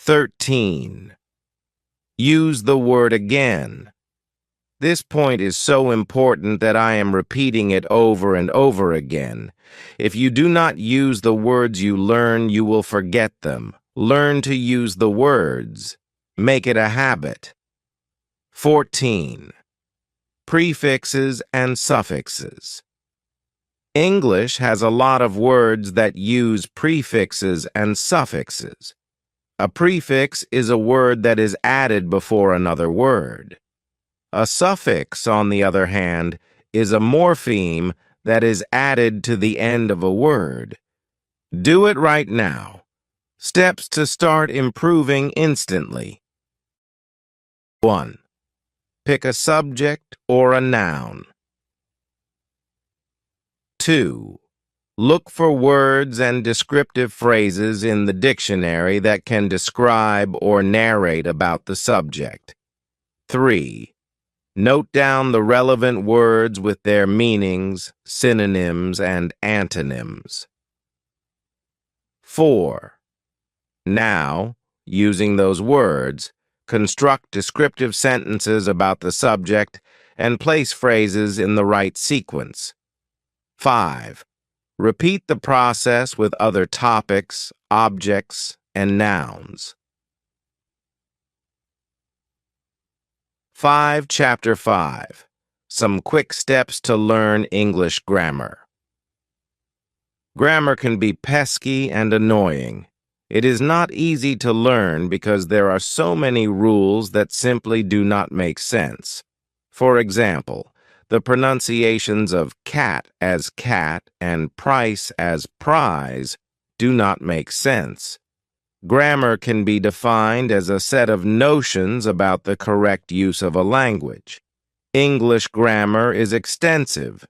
13. Use the word again. This point is so important that I am repeating it over and over again. If you do not use the words you learn, you will forget them. Learn to use the words. Make it a habit. 14. Prefixes and suffixes. English has a lot of words that use prefixes and suffixes. A prefix is a word that is added before another word. A suffix, on the other hand, is a morpheme that is added to the end of a word. Do it right now. Steps to start improving instantly. 1. Pick a subject or a noun. 2. Look for words and descriptive phrases in the dictionary that can describe or narrate about the subject. 3. Note down the relevant words with their meanings, synonyms, and antonyms. 4. Now, using those words, construct descriptive sentences about the subject and place phrases in the right sequence. 5. Repeat the process with other topics, objects, and nouns. 5. Chapter 5. Some quick steps to learn English grammar. Grammar can be pesky and annoying. It is not easy to learn because there are so many rules that simply do not make sense. For example, the pronunciations of cat as cat and price as prize do not make sense. Grammar can be defined as a set of notions about the correct use of a language. English grammar is extensive.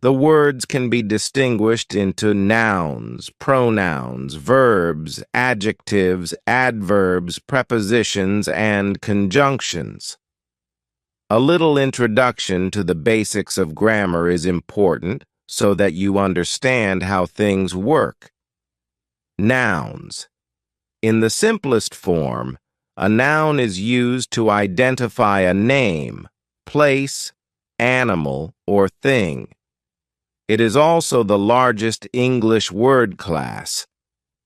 The words can be distinguished into nouns, pronouns, verbs, adjectives, adverbs, prepositions, and conjunctions. A little introduction to the basics of grammar is important so that you understand how things work. Nouns. In the simplest form, a noun is used to identify a name, place, animal, or thing. It is also the largest English word class.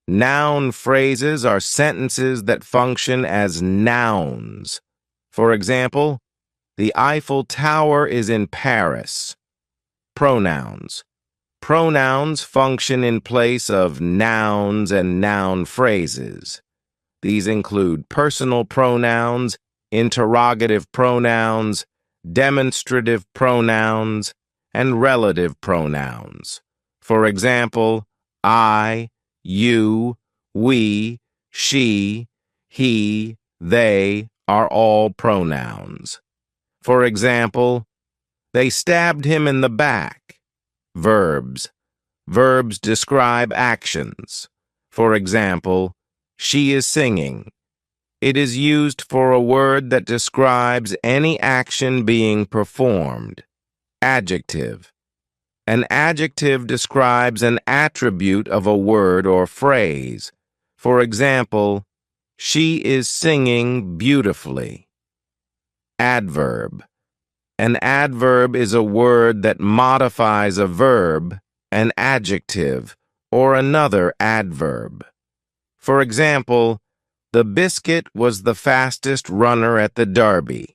Noun phrases are sentences that function as nouns. For example, the Eiffel Tower is in Paris. Pronouns. Pronouns function in place of nouns and noun phrases. These include personal pronouns, interrogative pronouns, demonstrative pronouns, and relative pronouns. For example, I, you, we, she, he, they are all pronouns. For example, they stabbed him in the back. Verbs. Verbs describe actions. For example, she is singing. It is used for a word that describes any action being performed. Adjective. An adjective describes an attribute of a word or phrase. For example, she is singing beautifully. Adverb. An adverb is a word that modifies a verb, an adjective, or another adverb. For example, the biscuit was the fastest runner at the derby.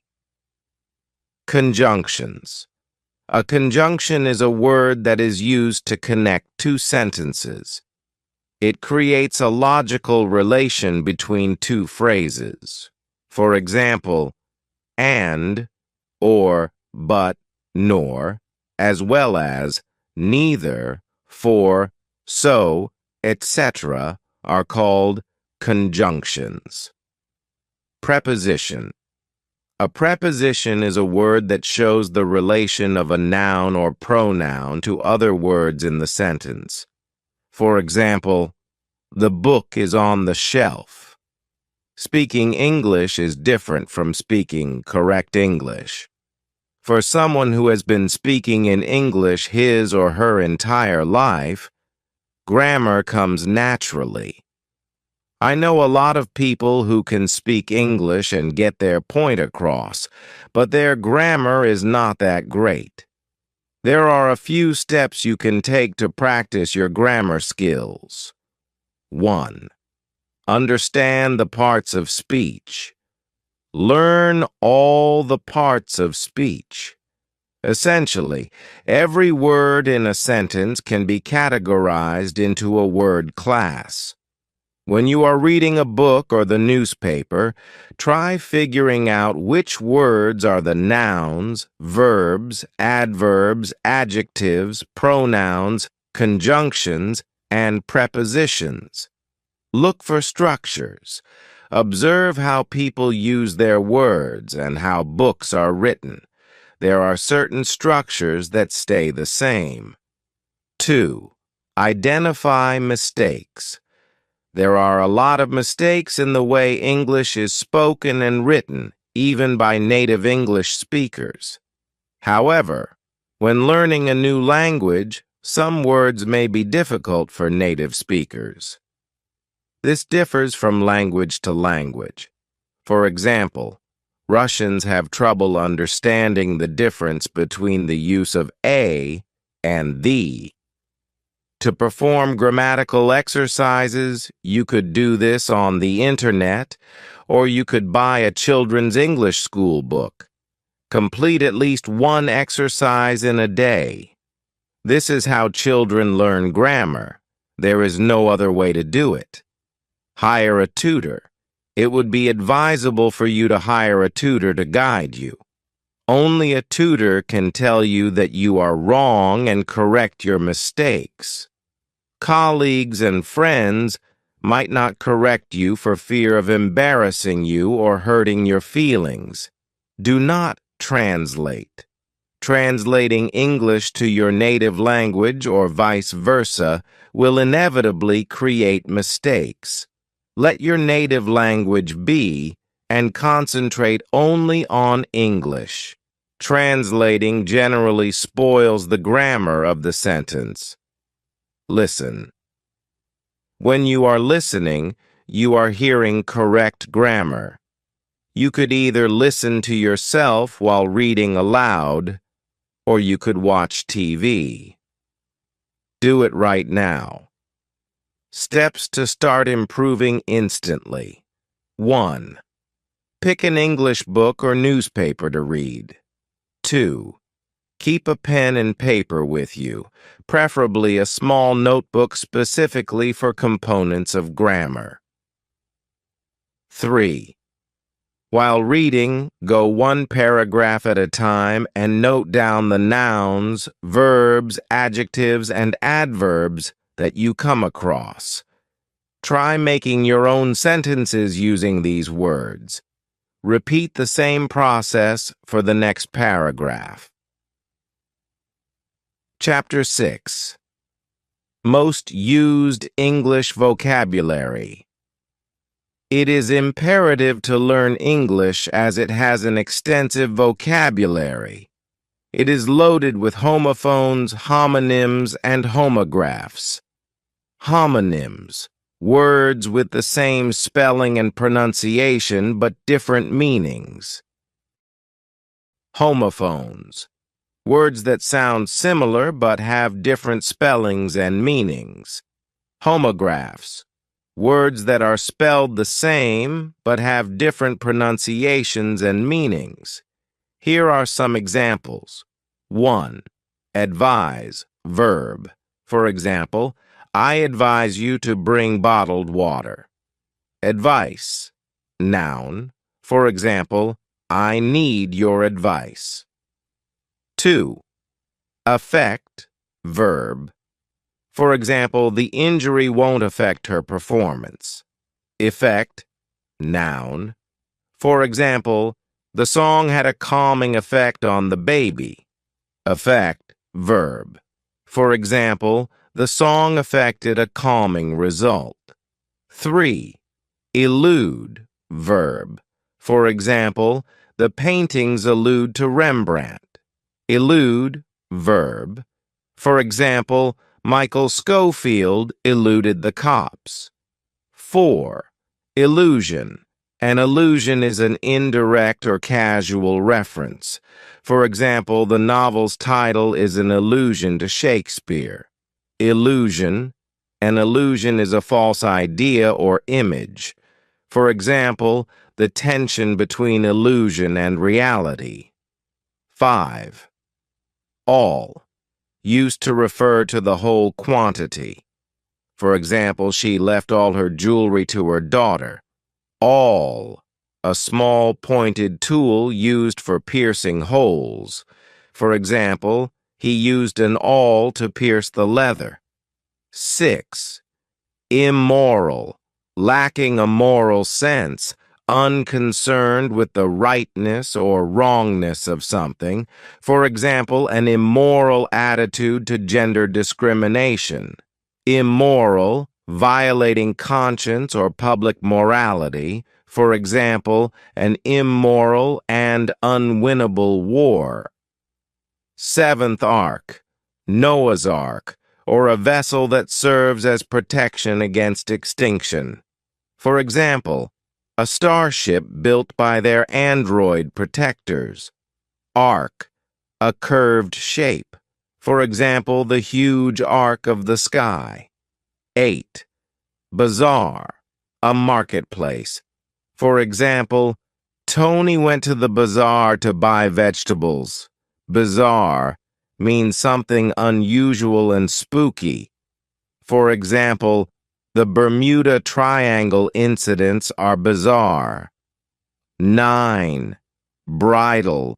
Conjunctions. A conjunction is a word that is used to connect two sentences. It creates a logical relation between two phrases. For example, and, or, but, nor, as well as neither, for, so, etc., are called conjunctions. Preposition. A preposition is a word that shows the relation of a noun or pronoun to other words in the sentence. For example, the book is on the shelf. Speaking English is different from speaking correct English. For someone who has been speaking in English his or her entire life, grammar comes naturally. I know a lot of people who can speak English and get their point across, but their grammar is not that great. There are a few steps you can take to practice your grammar skills. 1. Understand the parts of speech. Learn all the parts of speech. Essentially, every word in a sentence can be categorized into a word class. When you are reading a book or the newspaper, try figuring out which words are the nouns, verbs, adverbs, adjectives, pronouns, conjunctions, and prepositions. Look for structures. Observe how people use their words and how books are written. There are certain structures that stay the same. 2. Identify mistakes. There are a lot of mistakes in the way English is spoken and written, even by native English speakers. However, when learning a new language, some words may be difficult for native speakers. This differs from language to language. For example, Russians have trouble understanding the difference between the use of a and the. To perform grammatical exercises, you could do this on the internet, or you could buy a children's English school book. Complete at least one exercise in a day. This is how children learn grammar. There is no other way to do it. Hire a tutor. It would be advisable for you to hire a tutor to guide you. Only a tutor can tell you that you are wrong and correct your mistakes. Colleagues and friends might not correct you for fear of embarrassing you or hurting your feelings. Do not translate. Translating English to your native language or vice versa will inevitably create mistakes. Let your native language be and concentrate only on English. Translating generally spoils the grammar of the sentence. Listen. When you are listening, you are hearing correct grammar. You could either listen to yourself while reading aloud, or you could watch TV. Do it right now. Steps to start improving instantly. 1. Pick an English book or newspaper to read. 2. Keep a pen and paper with you, preferably a small notebook specifically for components of grammar. 3. While reading, go one paragraph at a time and note down the nouns, verbs, adjectives, and adverbs that you come across. Try making your own sentences using these words. Repeat the same process for the next paragraph. Chapter 6. Most used English vocabulary. It is imperative to learn English as it has an extensive vocabulary. It is loaded with homophones, homonyms, and homographs. Homonyms, words with the same spelling and pronunciation but different meanings. Homophones, words that sound similar but have different spellings and meanings. Homographs, words that are spelled the same but have different pronunciations and meanings. Here are some examples. 1. Advise, verb. For example, I advise you to bring bottled water. Advice, noun. For example, I need your advice. 2. Affect, verb. For example, the injury won't affect her performance. Effect, noun. For example, the song had a calming effect on the baby. Affect, verb. For example, the song affected a calming result. 3. Allude, verb. For example, the paintings allude to Rembrandt. Elude, verb. For example, Michael Scofield eluded the cops. 4. Illusion. An illusion is an indirect or casual reference. For example, the novel's title is an allusion to Shakespeare. Illusion. An illusion is a false idea or image. For example, the tension between illusion and reality. 5. All. Used to refer to the whole quantity. For example, she left all her jewelry to her daughter. Awl, a small pointed tool used for piercing holes. For example, he used an awl to pierce the leather. 6. Immoral, lacking a moral sense, unconcerned with the rightness or wrongness of something. For example, an immoral attitude to gender discrimination. Immoral, violating conscience or public morality. For example, an immoral and unwinnable war. 7th Ark, Noah's Ark, or a vessel that serves as protection against extinction. For example, a starship built by their android protectors. Arc, a curved shape. For example, the huge arc of the sky. 8. Bazaar, a marketplace. For example, Tony went to the bazaar to buy vegetables. Bizarre means something unusual and spooky. For example, the Bermuda Triangle incidents are bizarre. 9. Bridal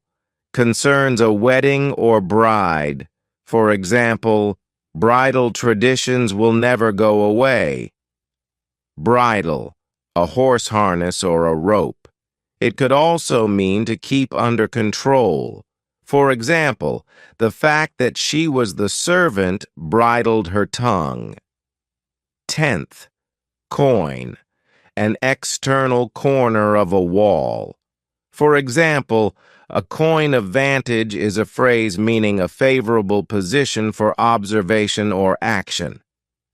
concerns a wedding or bride. For example, bridal traditions will never go away. Bridle, a horse harness or a rope. It could also mean to keep under control. For example, the fact that she was the servant bridled her tongue. 10th, coin, an external corner of a wall. For example, a coign of vantage is a phrase meaning a favorable position for observation or action.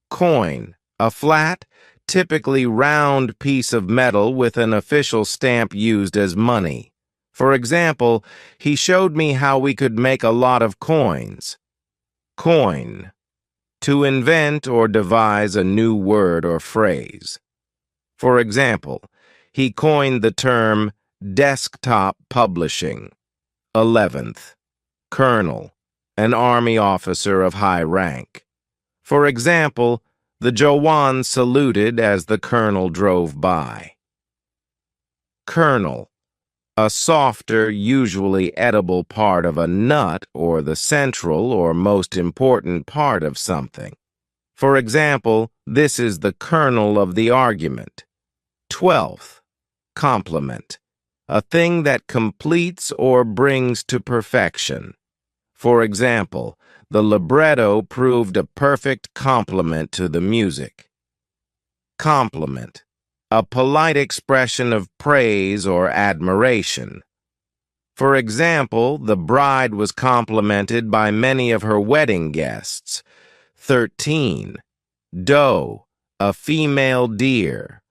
Coin, a flat, typically round piece of metal with an official stamp used as money. For example, he showed me how we could make a lot of coins. Coin, to invent or devise a new word or phrase. For example, he coined the term desktop publishing. 11th, colonel, an army officer of high rank. For example, the Jawan saluted as the colonel drove by. Kernel, a softer, usually edible part of a nut or the central or most important part of something. For example, this is the kernel of the argument. 12th, complement, a thing that completes or brings to perfection. For example, the libretto proved a perfect complement to the music. Compliment, a polite expression of praise or admiration. For example, the bride was complimented by many of her wedding guests. 13. Doe, a female deer.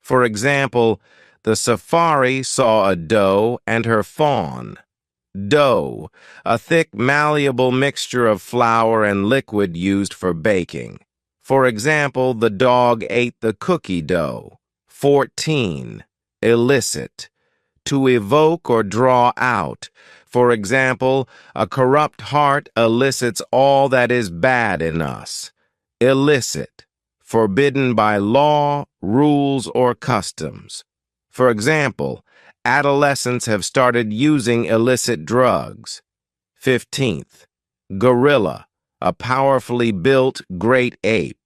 For example, the safari saw a doe and her fawn. Dough, a thick, malleable mixture of flour and liquid used for baking. For example, the dog ate the cookie dough. 14. Elicit, to evoke or draw out. For example, a corrupt heart elicits all that is bad in us. Illicit, forbidden by law, rules, or customs. For example, adolescents have started using illicit drugs. 15th, gorilla, a powerfully built great ape.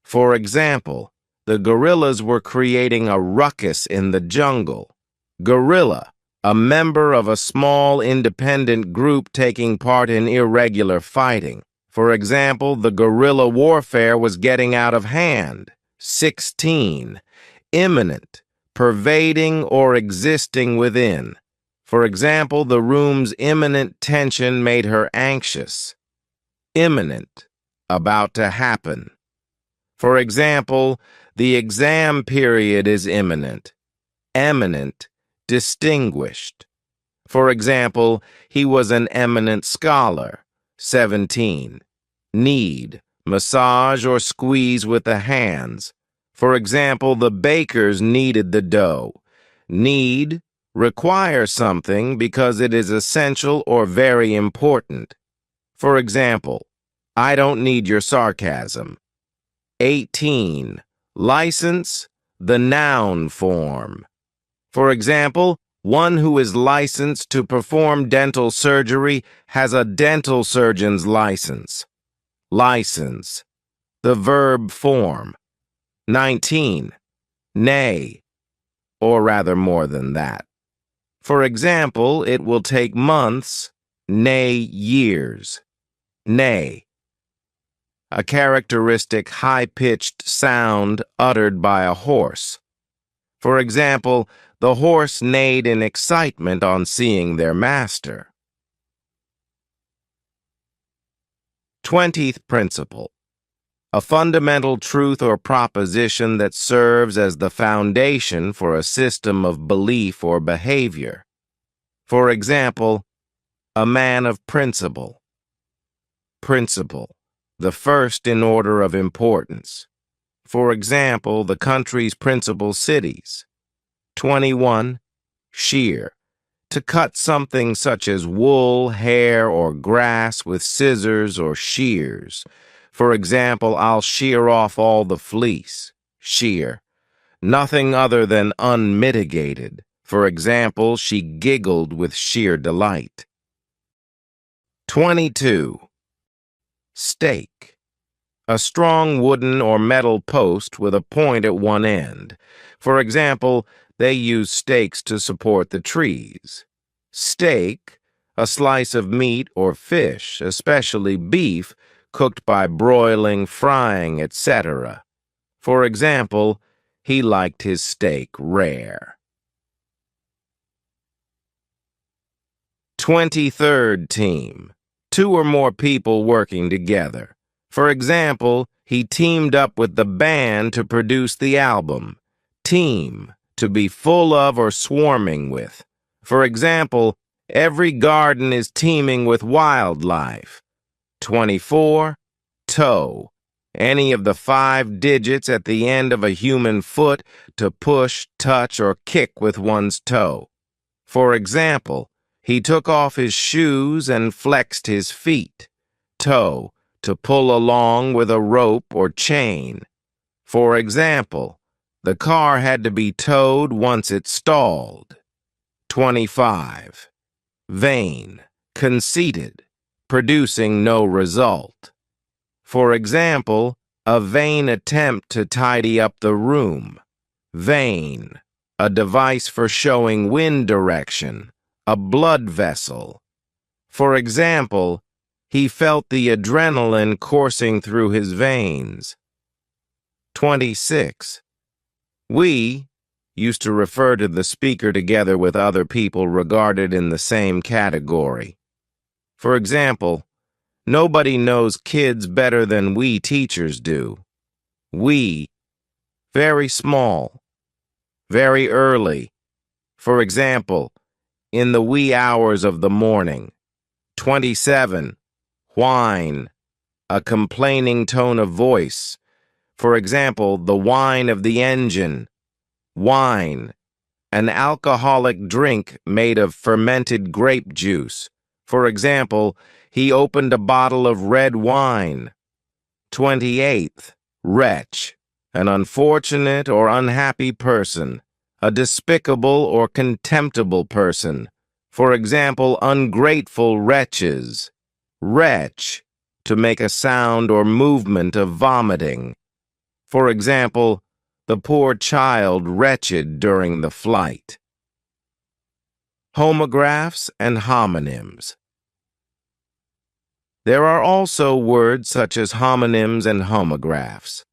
For example, the gorillas were creating a ruckus in the jungle. Guerrilla, a member of a small independent group taking part in irregular fighting. For example, the guerrilla warfare was getting out of hand. 16. Imminent, pervading or existing within. For example, the room's imminent tension made her anxious. Imminent, about to happen. For example, the exam period is imminent. Eminent, distinguished. For example, he was an eminent scholar. 17. Need, massage or squeeze with the hands. For example, the bakers kneaded the dough. Need, require something because it is essential or very important. For example, I don't need your sarcasm. 18. License, the noun form. For example, one who is licensed to perform dental surgery has a dental surgeon's license. License, the verb form. 19. Nay, or rather more than that. For example, it will take months, nay, years. Nay, a characteristic high-pitched sound uttered by a horse. For example, the horse neighed in excitement on seeing their master. 20th principle. A fundamental truth or proposition that serves as the foundation for a system of belief or behavior. For example, a man of principle. Principle, the first in order of importance. For example, the country's principal cities. 21. Shear, to cut something such as wool, hair, or grass with scissors or shears. For example, I'll shear off all the fleece. Shear, nothing other than unmitigated. For example, she giggled with sheer delight. 22. Stake, a strong wooden or metal post with a point at one end. For example, they use stakes to support the trees. Steak, a slice of meat or fish, especially beef, cooked by broiling, frying, etc. For example, he liked his steak rare. 23rd team, 2 or more people working together. For example, he teamed up with the band to produce the album. Team, to be full of or swarming with. For example, every garden is teeming with wildlife. 24. Toe, any of the 5 digits at the end of a human foot to push, touch, or kick with one's toe. For example, he took off his shoes and flexed his feet. Toe, to pull along with a rope or chain. For example, the car had to be towed once it stalled. 25. Vain, conceited, producing no result. For example, a vain attempt to tidy up the room. Vein, a device for showing wind direction, a blood vessel. For example, he felt the adrenaline coursing through his veins. 26. We used to refer to the speaker together with other people regarded in the same category. For example, nobody knows kids better than we teachers do. We, very small, very early. For example, in the wee hours of the morning. 27. Whine, a complaining tone of voice. For example, the whine of the engine. Wine, an alcoholic drink made of fermented grape juice. For example, he opened a bottle of red wine. 28th. Wretch, an unfortunate or unhappy person, a despicable or contemptible person. For example, ungrateful wretches. Wretch, to make a sound or movement of vomiting. For example, the poor child wretched during the flight. Homographs and homonyms. There are also words such as homonyms and homographs.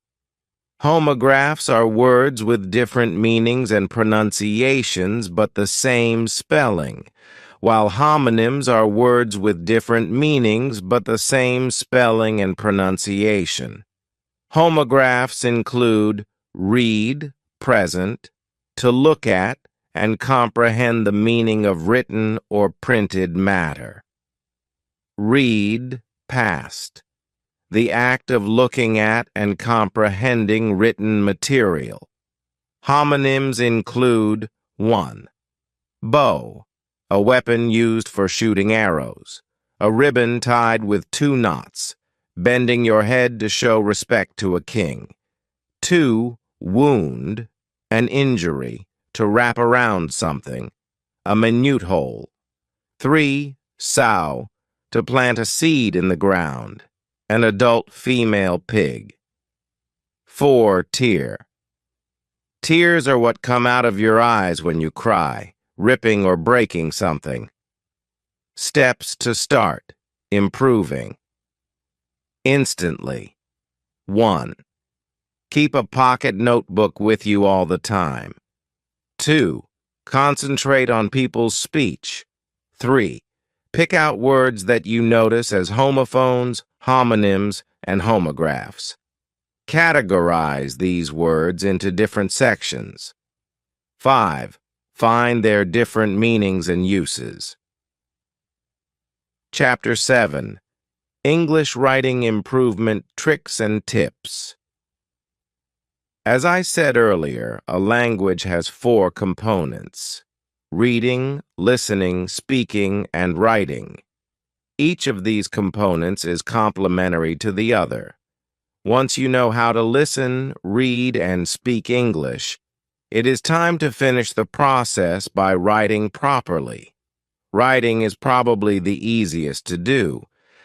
Homographs are words with different meanings and pronunciations but the same spelling, while homonyms are words with different meanings but the same spelling and pronunciation. Homographs include read, present, to look at and comprehend the meaning of written or printed matter. Read, past, the act of looking at and comprehending written material. Homonyms include 1. Bow, a weapon used for shooting arrows. A ribbon tied with 2 knots, bending your head to show respect to a king. 2. Wound, an injury, to wrap around something. A minute hole. 3. Sow, to plant a seed in the ground. An adult female pig. 4. Tear. Tears are what come out of your eyes when you cry, ripping or breaking something. Steps to start, improving. Instantly. 1. Keep a pocket notebook with you all the time. 2. Concentrate on people's speech. 3. Pick out words that you notice as homophones, homonyms, and homographs. Categorize these words into different sections. 5. Find their different meanings and uses. Chapter 7. English Writing Improvement Tricks and Tips. As I said earlier, a language has 4 components: reading, listening, speaking, and writing. Each of these components is complementary to the other. Once you know how to listen, read, and speak English, it is time to finish the process by writing properly. Writing is probably the easiest to do.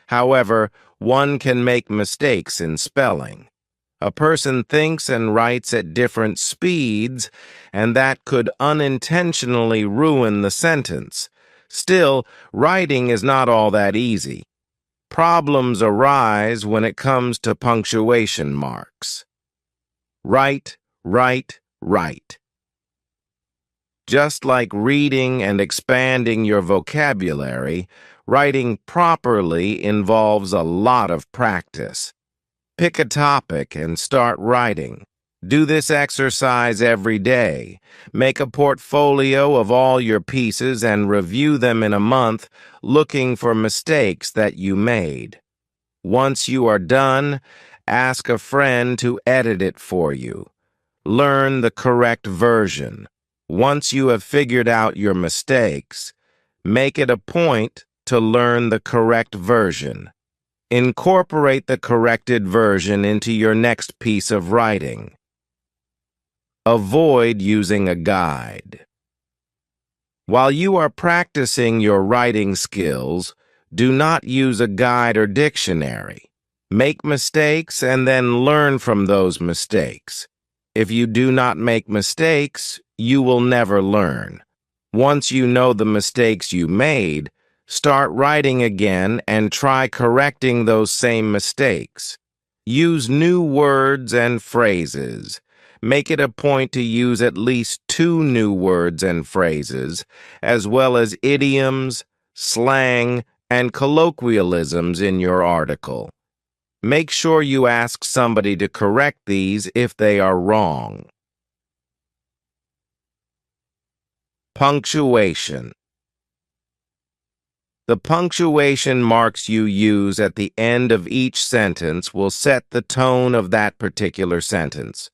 However, one can make mistakes in spelling. A person thinks and writes at different speeds, and that could unintentionally ruin the sentence. Still, writing is not all that easy. Problems arise when it comes to punctuation marks. Write, write, write. Just like reading and expanding your vocabulary, writing properly involves a lot of practice. Pick a topic and start writing. Do this exercise every day. Make a portfolio of all your pieces and review them in a month, looking for mistakes that you made. Once you are done, ask a friend to edit it for you. Learn the correct version. Once you have figured out your mistakes, make it a point to learn the correct version. Incorporate the corrected version into your next piece of writing. Avoid using a guide. While you are practicing your writing skills, do not use a guide or dictionary. Make mistakes and then learn from those mistakes. If you do not make mistakes, you will never learn. Once you know the mistakes you made, start writing again and try correcting those same mistakes. Use new words and phrases. Make it a point to use at least 2 new words and phrases, as well as idioms, slang, and colloquialisms in your article. Make sure you ask somebody to correct these if they are wrong. Punctuation. The punctuation marks you use at the end of each sentence will set the tone of that particular sentence,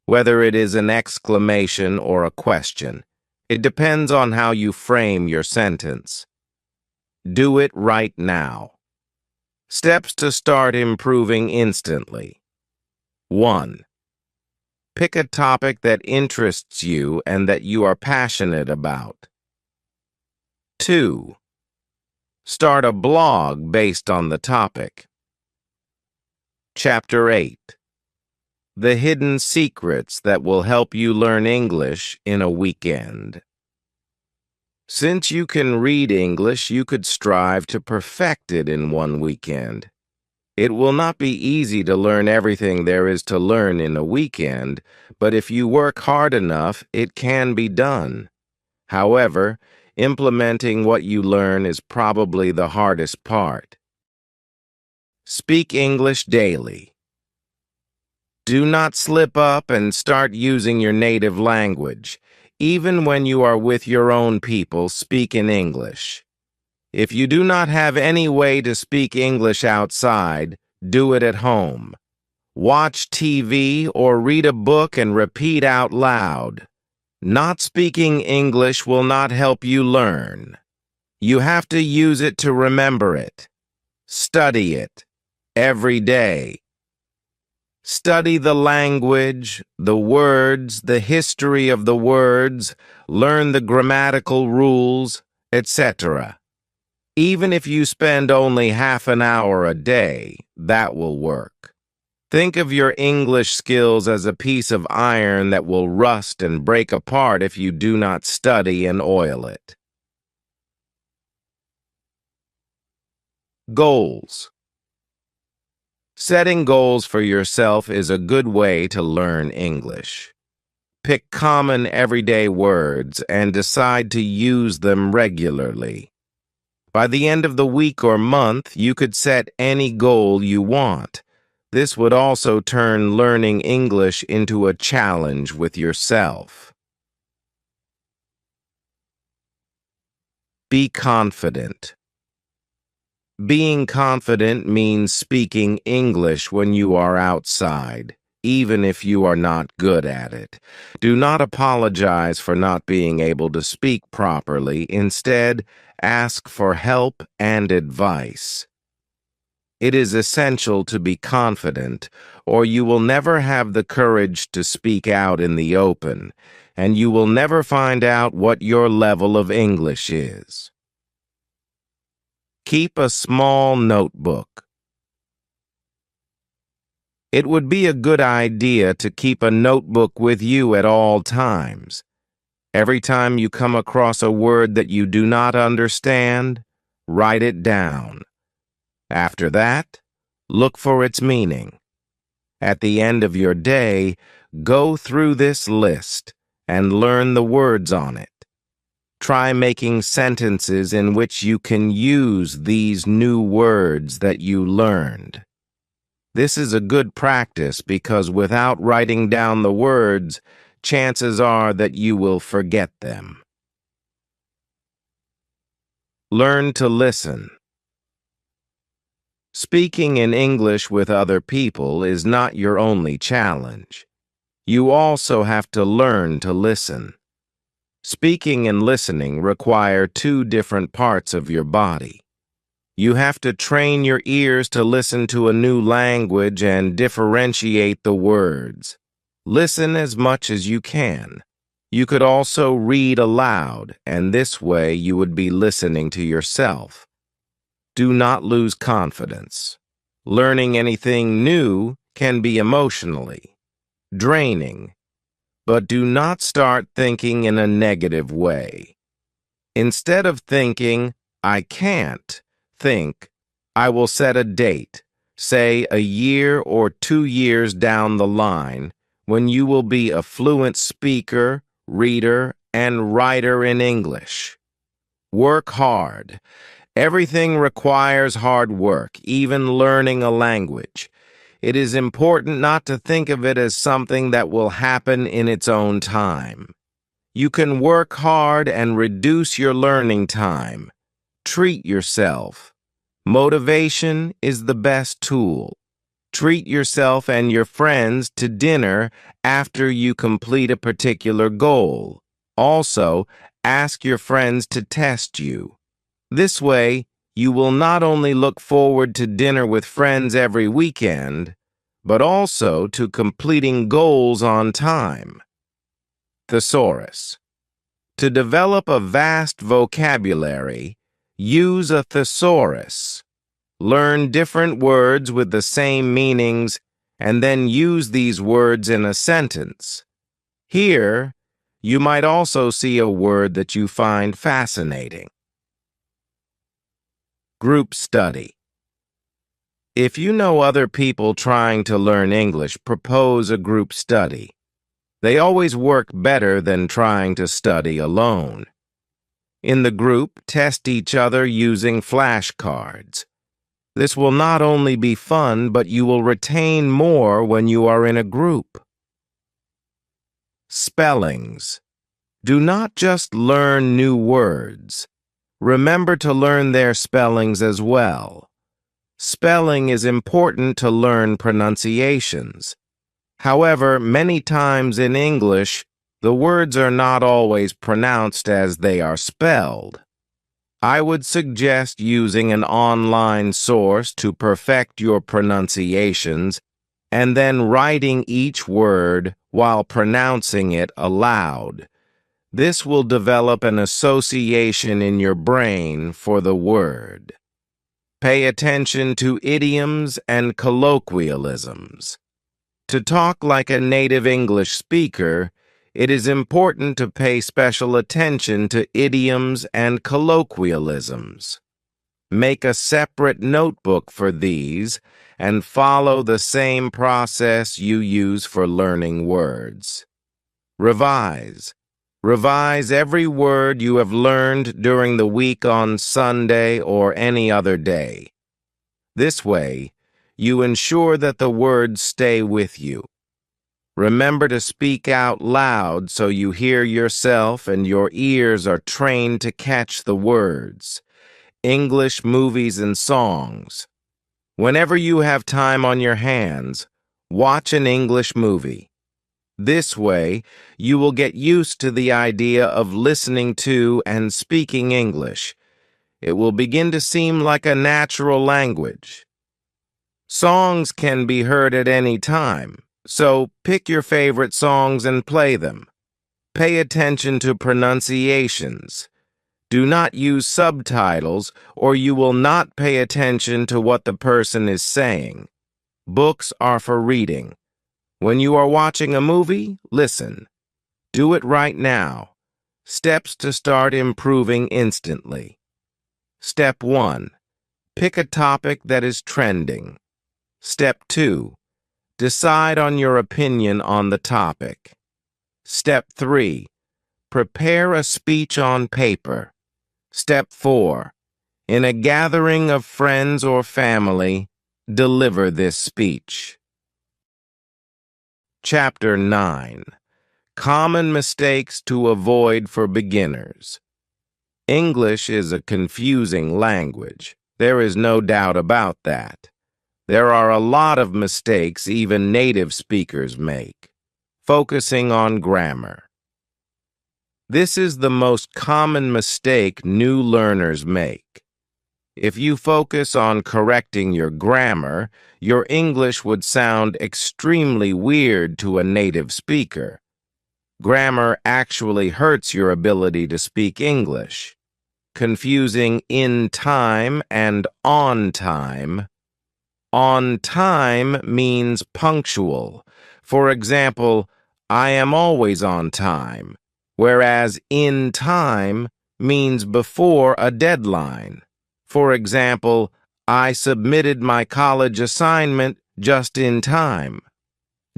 whether it is an exclamation or a question. It depends on how you frame your sentence. Do it right now. Steps to start improving instantly. 1. Pick a topic that interests you and that you are passionate about. 2. Start a blog based on the topic. Chapter 8. The hidden secrets that will help you learn English in a weekend. Since you can read English, you could strive to perfect it in one weekend. It will not be easy to learn everything there is to learn in a weekend, but if you work hard enough, it can be done. However, implementing what you learn is probably the hardest part. Speak English daily. Do not slip up and start using your native language, even when you are with your own people speaking English. If you do not have any way to speak English outside, do it at home. Watch TV or read a book and repeat out loud. Not speaking English will not help you learn. You have to use it to remember it. Study it every day. Study the language, the words, the history of the words, learn the grammatical rules, etc. Even if you spend only half an hour a day, that will work. Think of your English skills as a piece of iron that will rust and break apart if you do not study and oil it. Goals. Setting goals for yourself is a good way to learn English. Pick common everyday words and decide to use them regularly. By the end of the week or month, you could set any goal you want. This would also turn learning English into a challenge with yourself. Be confident. Being confident means speaking English when you are outside, even if you are not good at it. Do not apologize for not being able to speak properly. Instead, ask for help and advice. It is essential to be confident, or you will never have the courage to speak out in the open, and you will never find out what your level of English is. Keep a small notebook. It would be a good idea to keep a notebook with you at all times. Every time you come across a word that you do not understand, write it down. After that, look for its meaning. At the end of your day, go through this list and learn the words on it. Try making sentences in which you can use these new words that you learned. This is a good practice because without writing down the words, chances are that you will forget them. Learn to listen. Speaking in English with other people is not your only challenge. You also have to learn to listen. Speaking and listening require two different parts of your body. You have to train your ears to listen to a new language and differentiate the words. Listen as much as you can. You could also read aloud, and this way you would be listening to yourself. Do not lose confidence. Learning anything new can be emotionally draining. But do not start thinking in a negative way. Instead of thinking, I can't, think, I will set a date, say a year or 2 years down the line, when you will be a fluent speaker, reader, and writer in English. Work hard. Everything requires hard work, even learning a language. It is important not to think of it as something that will happen in its own time. You can work hard and reduce your learning time. Treat yourself. Motivation is the best tool. Treat yourself and your friends to dinner after you complete a particular goal. Also, ask your friends to test you. This way, you will not only look forward to dinner with friends every weekend, but also to completing goals on time. Thesaurus. To develop a vast vocabulary, use a thesaurus. Learn different words with the same meanings and then use these words in a sentence. Here, you might also see a word that you find fascinating. Group study. If you know other people trying to learn English, propose a group study. They always work better than trying to study alone. In the group, test each other using flashcards. This will not only be fun, but you will retain more when you are in a group. Spellings. Do not just learn new words. Remember to learn their spellings as well. Spelling is important to learn pronunciations. However, many times in English, the words are not always pronounced as they are spelled. I would suggest using an online source to perfect your pronunciations and then writing each word while pronouncing it aloud. This will develop an association in your brain for the word. Pay attention to idioms and colloquialisms. To talk like a native English speaker, it is important to pay special attention to idioms and colloquialisms. Make a separate notebook for these and follow the same process you use for learning words. Revise. Revise every word you have learned during the week on Sunday or any other day. This way, you ensure that the words stay with you. Remember to speak out loud so you hear yourself and your ears are trained to catch the words. English movies and songs. Whenever you have time on your hands, watch an English movie. This way, you will get used to the idea of listening to and speaking English. It will begin to seem like a natural language. Songs can be heard at any time, so pick your favorite songs and play them. Pay attention to pronunciations. Do not use subtitles, or you will not pay attention to what the person is saying. Books are for reading. When you are watching a movie, listen. Do it right now. Steps to start improving instantly. Step 1. Pick a topic that is trending. Step 2. Decide on your opinion on the topic. Step 3. Prepare a speech on paper. Step 4. In a gathering of friends or family, deliver this speech. Chapter 9. Common mistakes to avoid for beginners. English is a confusing language. There is no doubt about that. There are a lot of mistakes even native speakers make. Focusing on grammar. This is the most common mistake new learners make. If you focus on correcting your grammar, your English would sound extremely weird to a native speaker. Grammar actually hurts your ability to speak English. Confusing in time and on time. On time means punctual. For example, I am always on time, whereas in time means before a deadline. For example, I submitted my college assignment just in time.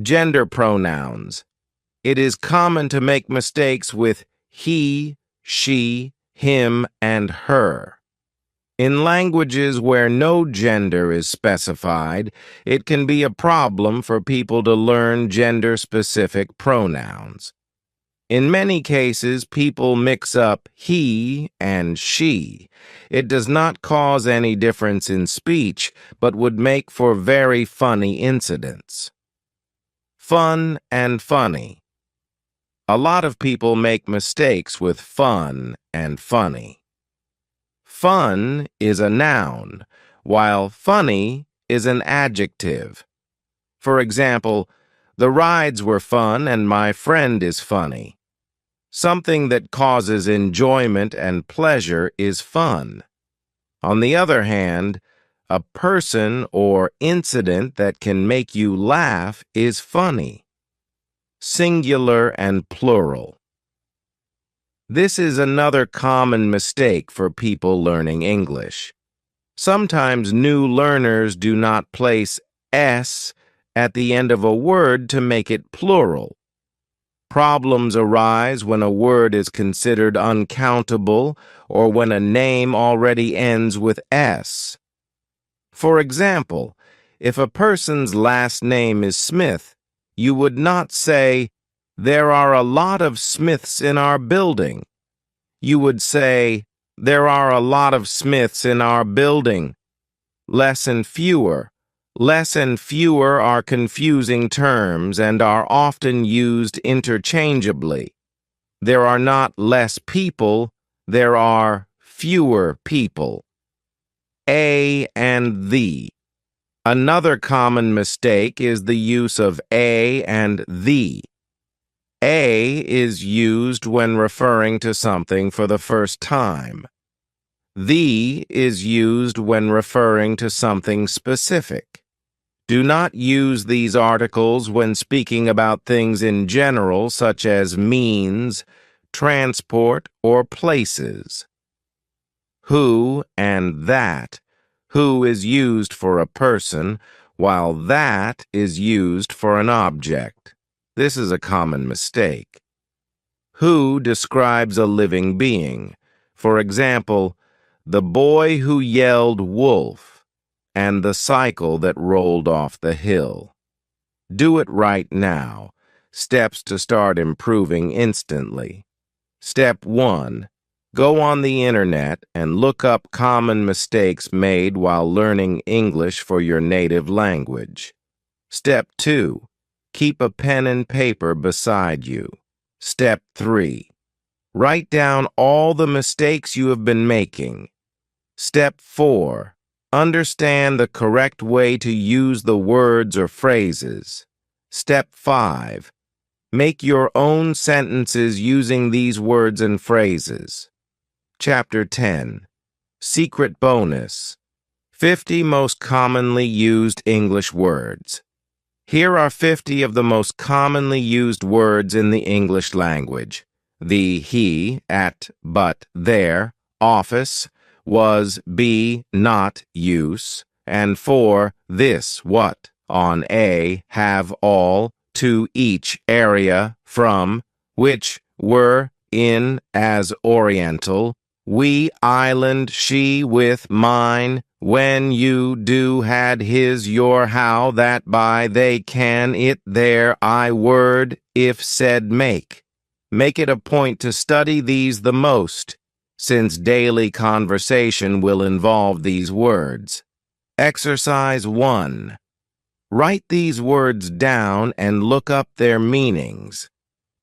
Gender pronouns. It is common to make mistakes with he, she, him, and her. In languages where no gender is specified, it can be a problem for people to learn gender-specific pronouns. In many cases, people mix up he and she. It does not cause any difference in speech, but would make for very funny incidents. Fun and funny. A lot of people make mistakes with fun and funny. Fun is a noun, while funny is an adjective. For example, the rides were fun and my friend is funny. Something that causes enjoyment and pleasure is fun. On the other hand, a person or incident that can make you laugh is funny. Singular and plural. This is another common mistake for people learning English. Sometimes new learners do not place S at the end of a word to make it plural. Problems arise when a word is considered uncountable or when a name already ends with S. For example, if a person's last name is Smith, you would not say, "There are a lot of Smiths in our building." You would say, "There are a lot of Smiths in our building." Less and fewer. Less and fewer are confusing terms and are often used interchangeably. There are not less people, there are fewer people. A and the. Another common mistake is the use of a and the. A is used when referring to something for the first time. The is used when referring to something specific. Do not use these articles when speaking about things in general, such as means, transport, or places. Who and that. Who is used for a person, while that is used for an object. This is a common mistake. Who describes a living being. For example, the boy who yelled wolf and the cycle that rolled off the hill. Do it right now. Steps to start improving instantly. Step 1. Go on the internet and look up common mistakes made while learning English for your native language. Step 2. Keep a pen and paper beside you. Step 3. Write down all the mistakes you have been making. Step 4. Understand the correct way to use the words or phrases. Step 5. Make your own sentences using these words and phrases. Chapter 10. Secret Bonus. 50 most commonly used English words. Here are 50 of the most commonly used words in the English language. The he, at, but, there, office, was, be, not, use, and for, this, what, on a, have, all, to, each, area, from, which, were, in, as, oriental, we, island, she, with, mine, when, you, do, had, his, your, how, that, by, they, can, it, their, I, word, if, said, make. Make it a point to study these the most, since daily conversation will involve these words. Exercise 1. Write these words down and look up their meanings.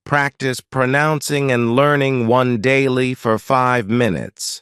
Practice pronouncing and learning one daily for 5 minutes.